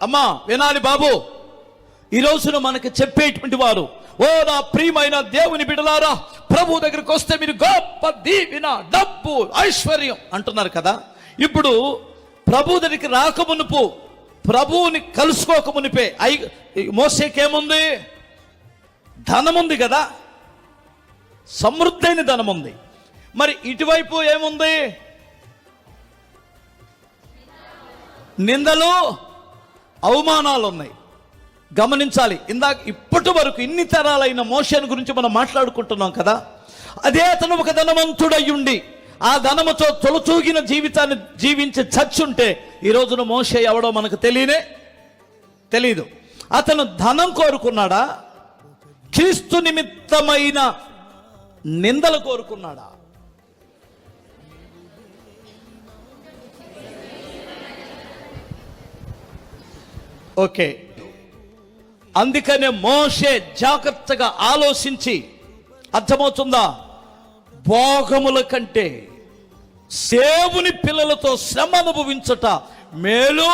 అమ్మా వినాలి బాబు, ఈ రోజున మనకి చెప్పేటువంటి వారు, ఓ నా ప్రియమైన దేవుని బిడ్డలారా, ప్రభు దగ్గరికి వస్తే మీరు గొప్ప దీవెన, డబ్బు, ఐశ్వర్యం అంటున్నారు కదా. ఇప్పుడు ప్రభు దగ్గరికి రాకమునుపు, ప్రభువుని కలుసుకోక మునిపే మోసేకేముంది? ధనముంది కదా, సమృద్ధైన ధనం ఉంది. మరి ఇటువైపు ఏముంది? నిందలు, అవమానాలు ఉన్నాయి. గమనించాలి. ఇప్పటి వరకు ఇన్ని తరాలైన మోషేను గురించి మనం మాట్లాడుకుంటున్నాం కదా. అదే అతను ఒక ధనవంతుడయ్యుండి ఆ ధనముతో తొలచూగిన జీవితాన్ని జీవించి చచ్చుంటే ఈ రోజున మోషే ఎవడో మనకు తెలీదు. అతను ధనం కోరుకున్నాడా? క్రీస్తు నిమిత్తమైన నిందలు కోరుకున్నాడా? ఓకే, అందుకనే మోషే జాగ్రత్తగా ఆలోచించి, అర్థమవుతుందా, భోగముల కంటే దేవుని పిల్లలతో శ్రమ అనుభవించుట మేలు.